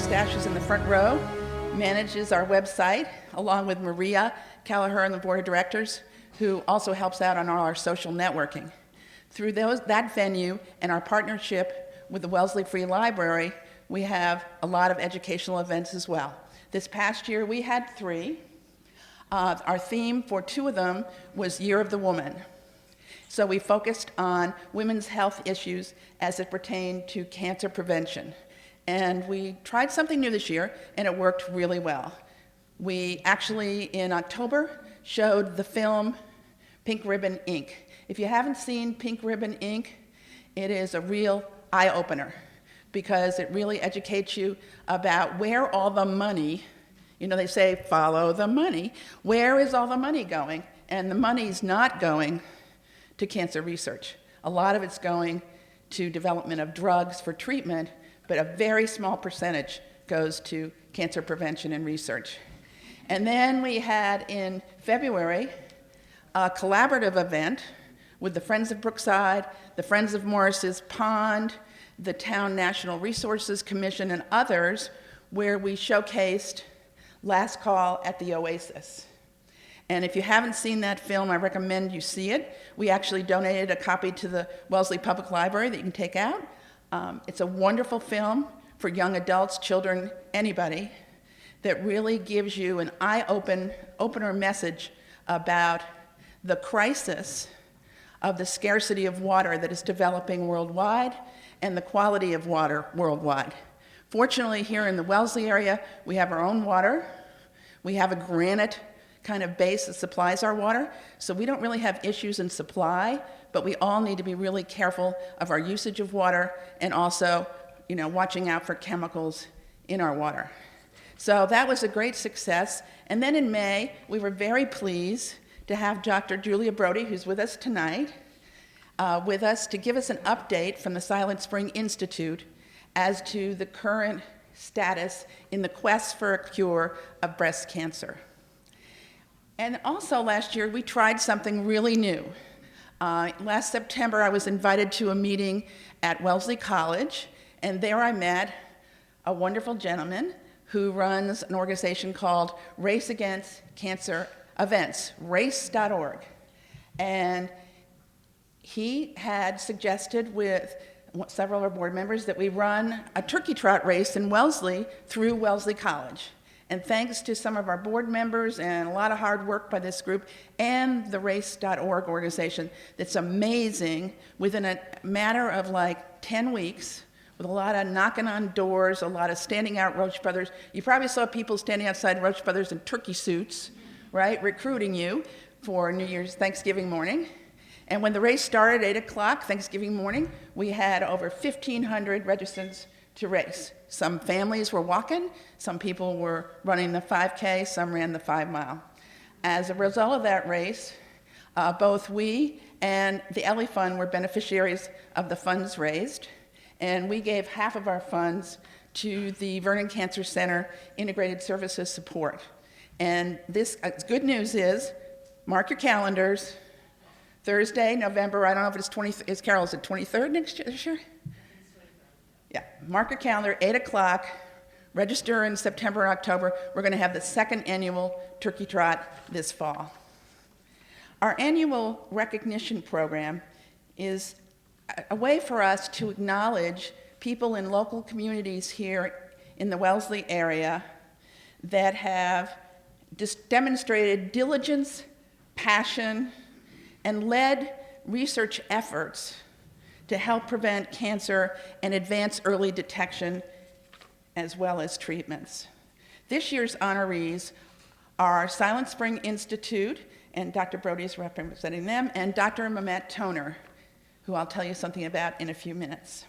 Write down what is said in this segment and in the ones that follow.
mustache who's in the front row, manages our website, along with Maria Callagher and the board of directors, who also helps out on all our social networking. Through that venue and our partnership with the Wellesley Free Library, we have a lot of educational events as well. This past year, we had 3. Our theme for 2 of them was Year of the Woman. So we focused on women's health issues as it pertained to cancer prevention. And we tried something new this year, and it worked really well. We actually, in October, showed the film Pink Ribbon Inc. If you haven't seen Pink Ribbon Inc., it is a real eye-opener because it really educates you about where all the money, they say follow the money, where is all the money going? And the money's not going to cancer research. A lot of it's going to development of drugs for treatment, but a very small percentage goes to cancer prevention and research. And then we had in February a collaborative event with the Friends of Brookside, the Friends of Morris's Pond, the Town National Resources Commission, and others, where we showcased Last Call at the Oasis. And if you haven't seen that film, I recommend you see it. We actually donated a copy to the Wellesley Public Library that you can take out. It's a wonderful film for young adults, children, anybody, that really gives you an eye-opener message about the crisis of the scarcity of water that is developing worldwide and the quality of water worldwide. Fortunately, here in the Wellesley area, we have our own water. We have a granite kind of base that supplies our water, so we don't really have issues in supply, but we all need to be really careful of our usage of water and also, watching out for chemicals in our water. So that was a great success. And then in May, we were very pleased to have Dr. Julia Brody, who's with us tonight, with us to give us an update from the Silent Spring Institute as to the current status in the quest for a cure of breast cancer. And also last year, we tried something really new. Last September, I was invited to a meeting at Wellesley College, and there I met a wonderful gentleman who runs an organization called Race Against Cancer Events, race.org. And he had suggested with several of our board members that we run a turkey trot race in Wellesley through Wellesley College. And thanks to some of our board members and a lot of hard work by this group and the race.org organization, that's amazing, within a matter of like 10 weeks, with a lot of knocking on doors, a lot of standing out Roach Brothers. You probably saw people standing outside Roach Brothers in turkey suits, right, recruiting you for New Year's Thanksgiving morning. And when the race started at 8 o'clock Thanksgiving morning, we had over 1,500 registrants to race. Some families were walking, some people were running the 5K, some ran the 5 mile. As a result of that race, both we and the Ellie Fund were beneficiaries of the funds raised, and we gave half of our funds to the Vernon Cancer Center Integrated Services Support. And this good news is, mark your calendars, Thursday, November, I don't know if it's 20, is it 23rd this year? Yeah, mark your calendar, 8 o'clock, register in September and October. We're going to have the 2nd annual Turkey Trot this fall. Our annual recognition program is a way for us to acknowledge people in local communities here in the Wellesley area that have demonstrated diligence, passion, and led research efforts to help prevent cancer and advance early detection as well as treatments. This year's honorees are Silent Spring Institute, and Dr. Brody is representing them, and Dr. Mehmet Toner, who I'll tell you something about in a few minutes.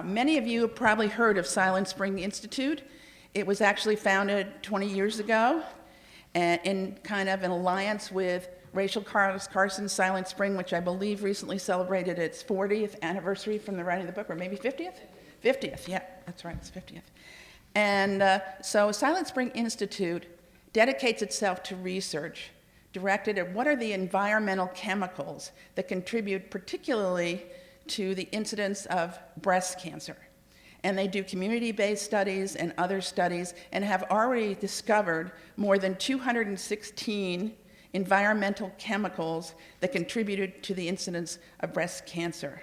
Many of you have probably heard of Silent Spring Institute. It was actually founded 20 years ago in kind of an alliance with Rachel Carson's Silent Spring, which I believe recently celebrated its 40th anniversary from the writing of the book, or maybe 50th? 50th, yeah, that's right, it's 50th. And so Silent Spring Institute dedicates itself to research directed at what are the environmental chemicals that contribute particularly to the incidence of breast cancer. And they do community-based studies and other studies and have already discovered more than 216 environmental chemicals that contributed to the incidence of breast cancer.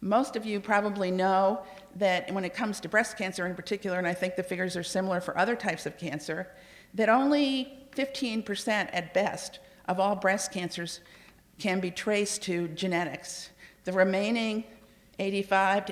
Most of you probably know that when it comes to breast cancer in particular, and I think the figures are similar for other types of cancer, that only 15% at best of all breast cancers can be traced to genetics. The remaining 80 to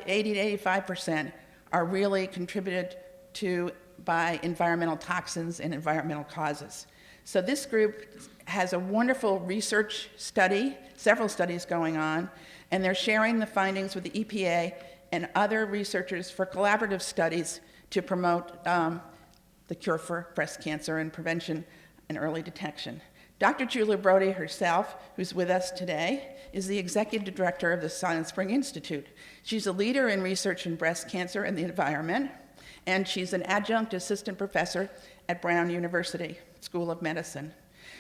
85% are really contributed to by environmental toxins and environmental causes. So this group has a wonderful research study, several studies going on, and they're sharing the findings with the EPA and other researchers for collaborative studies to promote the cure for breast cancer and prevention and early detection. Dr. Julia Brody herself, who's with us today, is the executive director of the Silent Spring Institute. She's a leader in research in breast cancer and the environment, and she's an adjunct assistant professor at Brown University School of Medicine.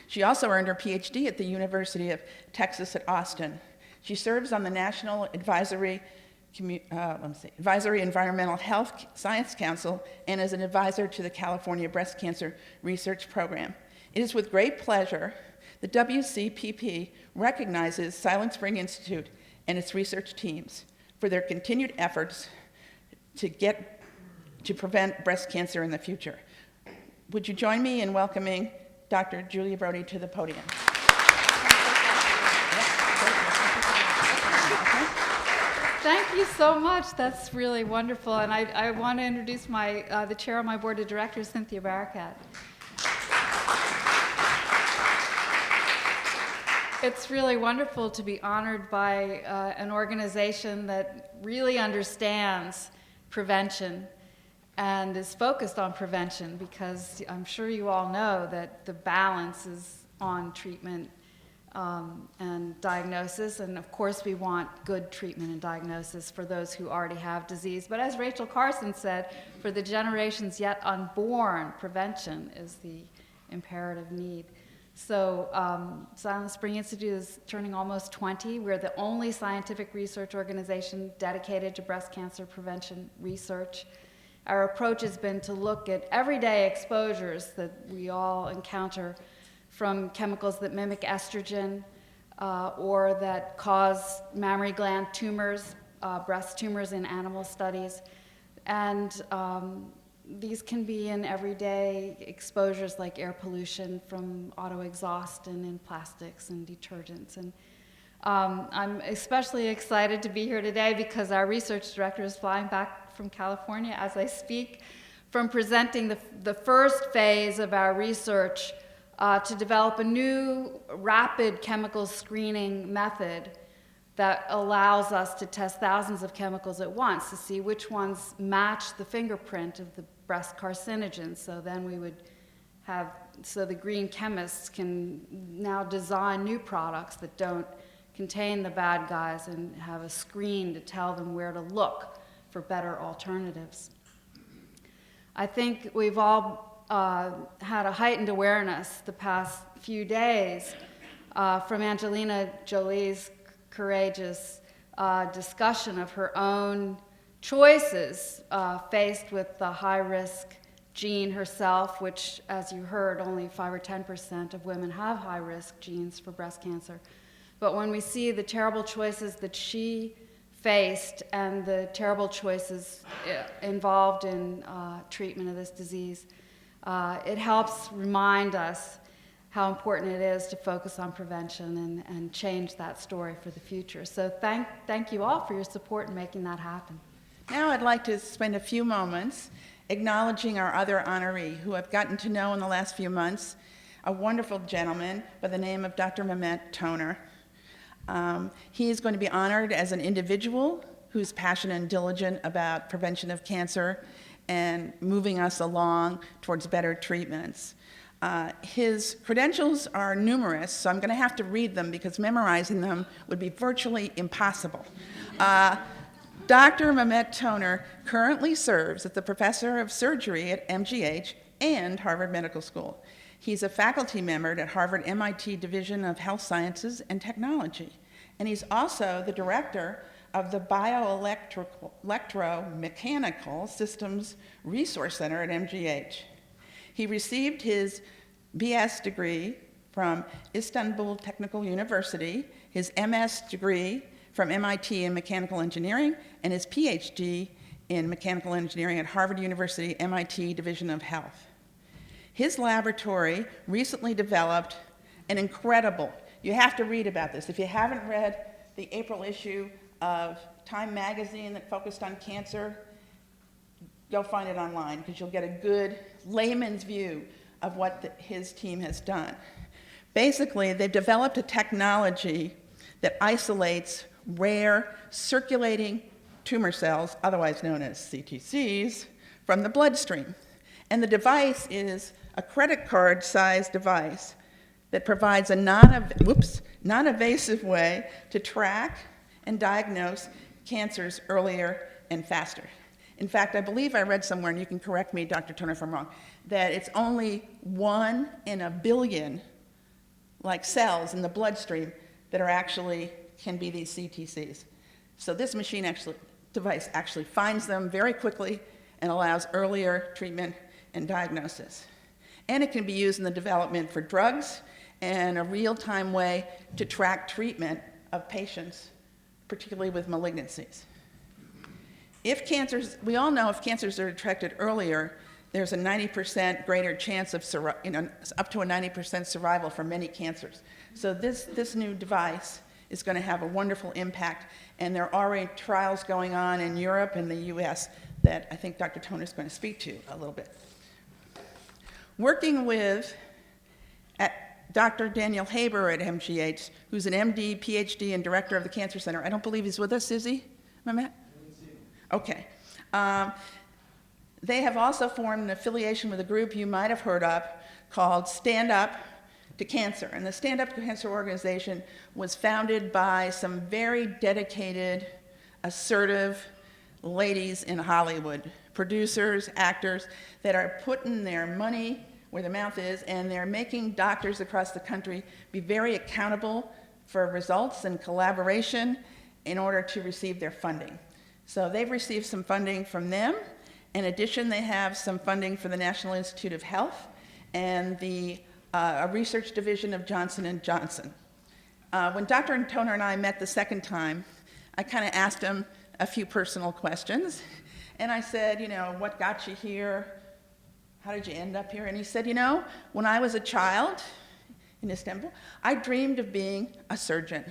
She also earned her Ph.D. at the University of Texas at Austin. She serves on the National Advisory Environmental Health Science Council and is an advisor to the California Breast Cancer Research Program. It is with great pleasure that WCPP recognizes Silent Spring Institute and its research teams for their continued efforts to prevent breast cancer in the future. Would you join me in welcoming Dr. Julia Brody to the podium? Thank you so much. That's really wonderful. And I want to introduce the chair of my board of directors, Cynthia Barakat. It's really wonderful to be honored by an organization that really understands prevention and is focused on prevention, because I'm sure you all know that the balance is on treatment and diagnosis, and of course we want good treatment and diagnosis for those who already have disease. But as Rachel Carson said, for the generations yet unborn, prevention is the imperative need. So Silent Spring Institute is turning almost 20. We're the only scientific research organization dedicated to breast cancer prevention research. Our approach has been to look at everyday exposures that we all encounter, from chemicals that mimic estrogen or that cause mammary gland tumors, breast tumors in animal studies. And these can be in everyday exposures like air pollution from auto exhaust and in plastics and detergents. And I'm especially excited to be here today because our research director is flying back from California as I speak, from presenting the first phase of our research to develop a new rapid chemical screening method that allows us to test thousands of chemicals at once to see which ones match the fingerprint of the breast carcinogens. So then we would have, so the green chemists can now design new products that don't contain the bad guys and have a screen to tell them where to look for better alternatives. I think we've all had a heightened awareness the past few days from Angelina Jolie's courageous discussion of her own choices faced with the high-risk gene herself, which, as you heard, only 5 or 10% of women have high-risk genes for breast cancer. But when we see the terrible choices that she faced and the terrible choices involved in treatment of this disease, it helps remind us how important it is to focus on prevention and change that story for the future. So thank you all for your support in making that happen. Now I'd like to spend a few moments acknowledging our other honoree who I've gotten to know in the last few months, a wonderful gentleman by the name of Dr. Mehmet Toner. He is going to be honored as an individual who's passionate and diligent about prevention of cancer and moving us along towards better treatments. His credentials are numerous, so I'm going to have to read them because memorizing them would be virtually impossible. Dr. Mehmet Toner currently serves as the professor of surgery at MGH and Harvard Medical School. He's a faculty member at Harvard-MIT Division of Health Sciences and Technology, and he's also the director of the Bioelectromechanical Systems Resource Center at MGH. He received his BS degree from Istanbul Technical University, his MS degree from MIT in mechanical engineering, and his Ph.D. in mechanical engineering at Harvard University MIT Division of Health. His laboratory recently developed an incredible, you have to read about this. If you haven't read the April issue of Time magazine that focused on cancer, go find it online because you'll get a good layman's view of what his team has done. Basically, they've developed a technology that isolates rare circulating tumor cells, otherwise known as CTCs, from the bloodstream. And the device is a credit card-sized device that provides a non-invasive way to track and diagnose cancers earlier and faster. In fact, I believe I read somewhere, and you can correct me, Dr. Toner, if I'm wrong, that it's only 1 in a billion cells in the bloodstream that are actually can be these CTCs. So this device actually finds them very quickly and allows earlier treatment and diagnosis. And it can be used in the development for drugs and a real-time way to track treatment of patients, particularly with malignancies. We all know if cancers are detected earlier, there's a 90% greater chance of, up to a 90% survival for many cancers. So this new device is going to have a wonderful impact, and there are already trials going on in Europe and the US that I think Dr. Toner is going to speak to a little bit. Working with Dr. Daniel Haber at MGH, who's an MD, PhD, and director of the Cancer Center. I don't believe he's with us, is he, Mehmet? Okay. They have also formed an affiliation with a group you might have heard of called Stand Up to Cancer. And the Stand Up to Cancer organization was founded by some very dedicated, assertive ladies in Hollywood, producers, actors, that are putting their money where their mouth is, and they're making doctors across the country be very accountable for results and collaboration in order to receive their funding. So they've received some funding from them. In addition, they have some funding for the National Institute of Health and a research division of Johnson & Johnson. When Dr. Toner and I met the second time, I kind of asked him a few personal questions. And I said, what got you here? How did you end up here? And he said, when I was a child in Istanbul, I dreamed of being a surgeon.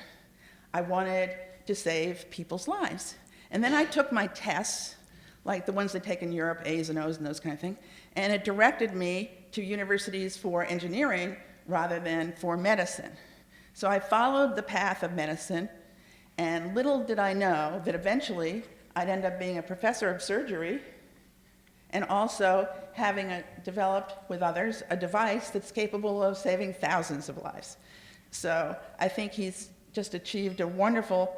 I wanted to save people's lives. And then I took my tests, like the ones they take in Europe, A's and O's and those kind of things, and it directed me to universities for engineering rather than for medicine. So I followed the path of medicine, and little did I know that eventually I'd end up being a professor of surgery and also having developed with others a device that's capable of saving thousands of lives. So I think he's just achieved a wonderful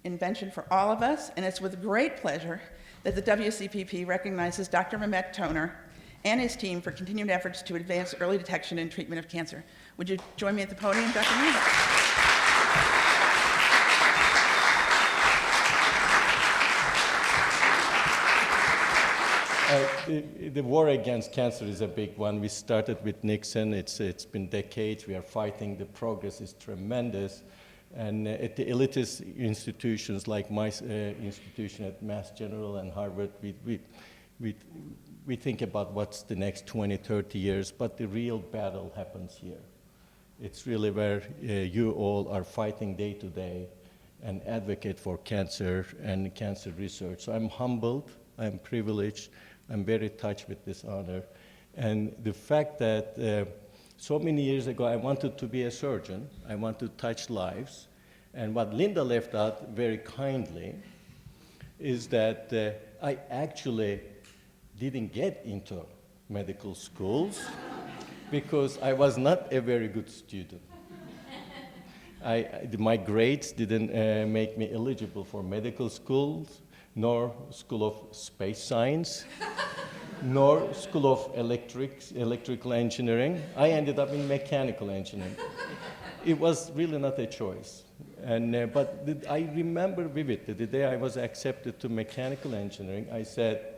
invention for all of us, and it's with great pleasure that the WCPP recognizes Dr. Mehmet Toner and his team for continued efforts to advance early detection and treatment of cancer. Would you join me at the podium, Dr. Mehmet? The war against cancer is a big one. We started with Nixon. It's been decades. We are fighting. The progress is tremendous. And at the elitist institutions like my institution at Mass General and Harvard, we think about what's the next 20, 30 years, but the real battle happens here. It's really where you all are fighting day to day and advocate for cancer and cancer research. So I'm humbled, I'm privileged, I'm very touched with this honor. And the fact that so many years ago, I wanted to be a surgeon. I want to touch lives. And what Linda left out very kindly is that I actually didn't get into medical schools because I was not a very good student. My grades didn't make me eligible for medical schools, nor School of Space Science, nor School of Electrical Engineering. I ended up in mechanical engineering. It was really not a choice. But I remember vividly the day I was accepted to mechanical engineering, I said,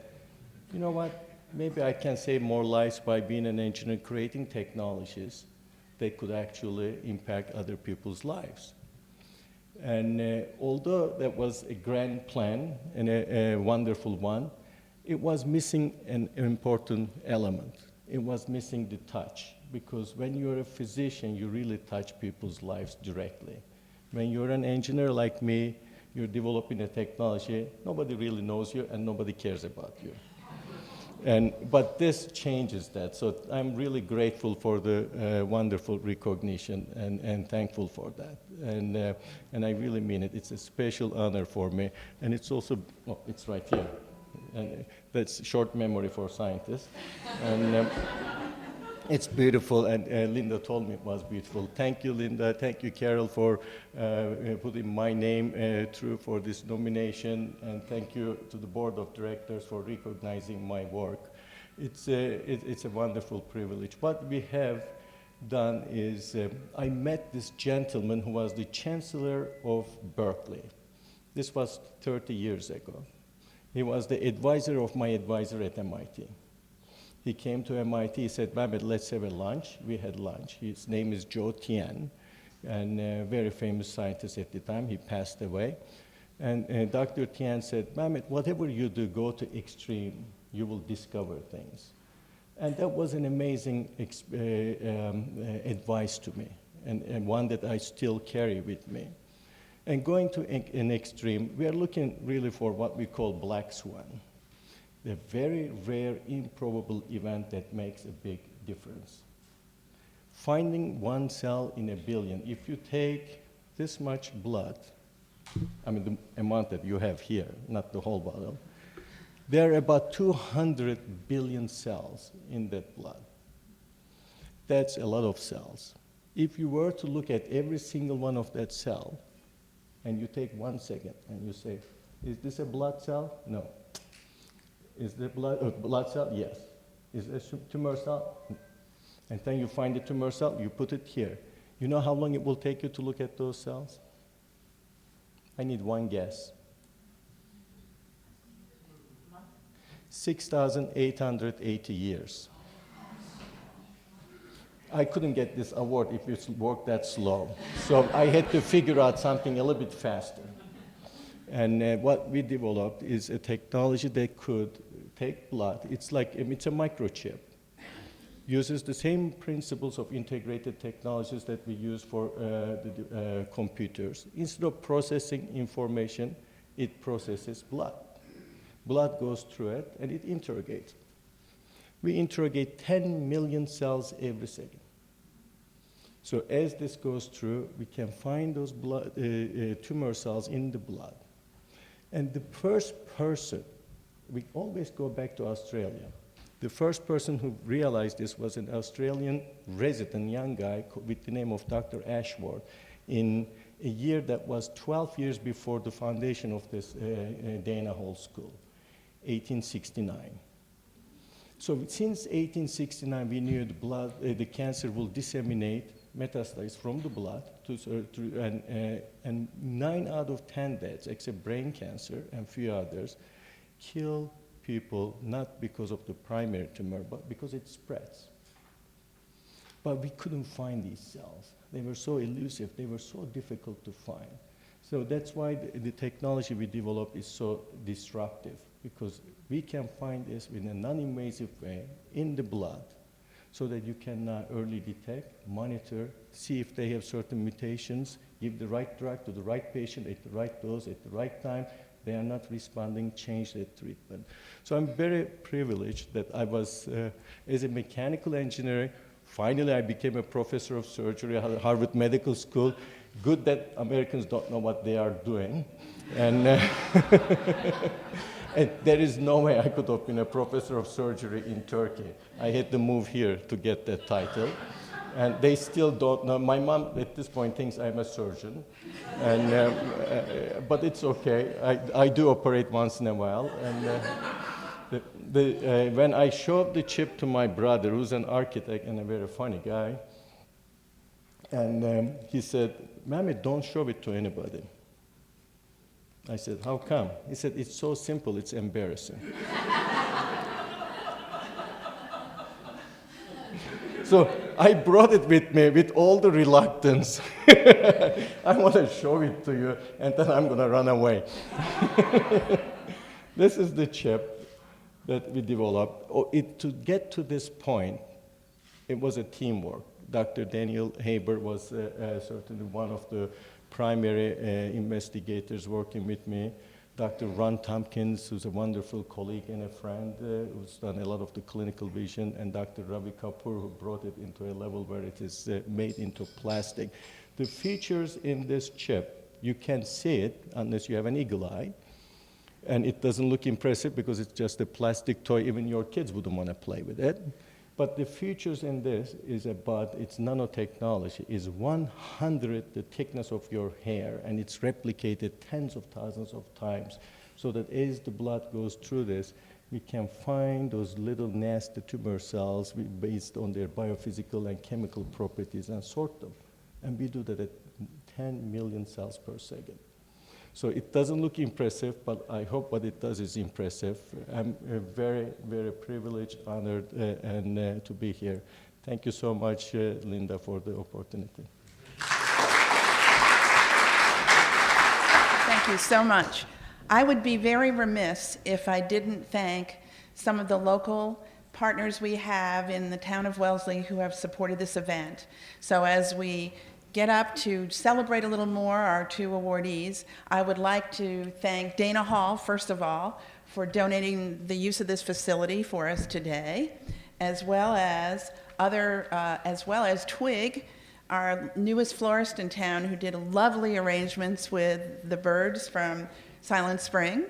you know what, maybe I can save more lives by being an engineer creating technologies that could actually impact other people's lives. And although that was a grand plan and a wonderful one, it was missing an important element. It was missing the touch, because when you're a physician, you really touch people's lives directly. When you're an engineer like me, you're developing a technology, nobody really knows you and nobody cares about you. But this changes that, so I'm really grateful for the wonderful recognition and thankful for that. And I really mean it. It's a special honor for me. And it's also, oh, it's right here. And that's short memory for scientists. And it's beautiful, and Linda told me it was beautiful. Thank you, Linda. Thank you, Carol, for putting my name through for this nomination, and thank you to the board of directors for recognizing my work. It's a wonderful privilege. What we have done is, I met this gentleman who was the chancellor of Berkeley. This was 30 years ago. He was the advisor of my advisor at MIT. He came to MIT, he said, Mehmet, let's have a lunch. We had lunch. His name is Joe Tien, and a very famous scientist at the time. He passed away. And Dr. Tien said, Mehmet, whatever you do, go to extreme. You will discover things. And that was an amazing advice to me, and one that I still carry with me. And going to an extreme, we are looking really for what we call black swan. The very rare, improbable event that makes a big difference. Finding one cell in a billion. If you take this much blood, I mean the amount that you have here, not the whole bottle, there are about 200 billion cells in that blood. That's a lot of cells. If you were to look at every single one of that cell, and you take 1 second and you say, is this a blood cell? No. Is the blood cell? Yes. Is it a tumor cell? And then you find the tumor cell, you put it here. You know how long it will take you to look at those cells? I need one guess. 6,880 years. I couldn't get this award if it worked that slow. So I had to figure out something a little bit faster. And what we developed is a technology that could take blood. It's like, it's a microchip. Uses the same principles of integrated technologies that we use for the computers. Instead of processing information, it processes blood. Blood goes through it, and it interrogates. We interrogate 10 million cells every second. So as this goes through, we can find those blood, tumor cells in the blood. And the first person, we always go back to Australia. The first person who realized this was an Australian resident, young guy with the name of Dr. Ashworth, in a year that was 12 years before the foundation of this Dana Hall School, 1869. So since 1869, we knew the blood, the cancer will disseminate metastase from the blood, and 9 out of 10 deaths, except brain cancer and few others, kill people not because of the primary tumor, but because it spreads. But we couldn't find these cells. They were so elusive, they were so difficult to find. So that's why the technology we developed is so disruptive, because we can find this in a non-invasive way in the blood, so that you can early detect, monitor, see if they have certain mutations, give the right drug to the right patient at the right dose at the right time. They are not responding, change their treatment. So I'm very privileged that I was, as a mechanical engineer, finally I became a professor of surgery at Harvard Medical School. Good that Americans don't know what they are doing. And and there is no way I could have been a professor of surgery in Turkey. I had to move here to get that title. And they still don't know. My mom at this point thinks I'm a surgeon. And, but it's okay. I do operate once in a while. And when I showed the chip to my brother, who's an architect and a very funny guy, And he said, Mehmet, don't show it to anybody. I said, how come? He said, it's so simple, it's embarrassing. So I brought it with me with all the reluctance. I want to show it to you, and then I'm going to run away. This is the chip that we developed. To get to this point, it was a teamwork. Dr. Daniel Haber was certainly one of the primary investigators working with me. Dr. Ron Tompkins, who's a wonderful colleague and a friend, who's done a lot of the clinical vision, and Dr. Ravi Kapoor, who brought it into a level where it is made into plastic. The features in this chip, you can't see it unless you have an eagle eye, and it doesn't look impressive because it's just a plastic toy. Even your kids wouldn't want to play with it. But the features in this is about its nanotechnology, is 100 the thickness of your hair, and it's replicated tens of thousands of times, so that as the blood goes through this, we can find those little nasty tumor cells based on their biophysical and chemical properties and sort them. And we do that at 10 million cells per second. So it doesn't look impressive, but I hope what it does is impressive. I'm very, very privileged, honored, and to be here. Thank you so much, Linda, for the opportunity. Thank you so much. I would be very remiss if I didn't thank some of the local partners we have in the town of Wellesley who have supported this event. So as we get up to celebrate a little more our two awardees, I would like to thank Dana Hall, first of all, for donating the use of this facility for us today, as well as Twig, our newest florist in town, who did lovely arrangements with the birds from Silent Spring,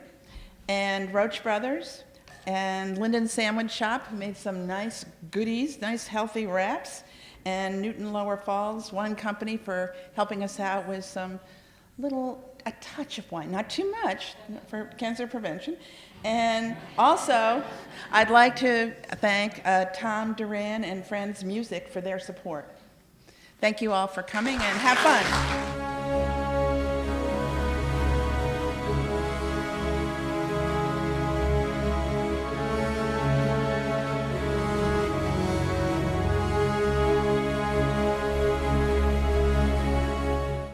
and Roach Brothers, and Linden Sandwich Shop, who made some nice goodies, nice healthy wraps, and Newton Lower Falls Wine Company for helping us out with some a touch of wine, not too much, for cancer prevention. And also, I'd like to thank Tom Duran and Friends Music for their support. Thank you all for coming, and have fun.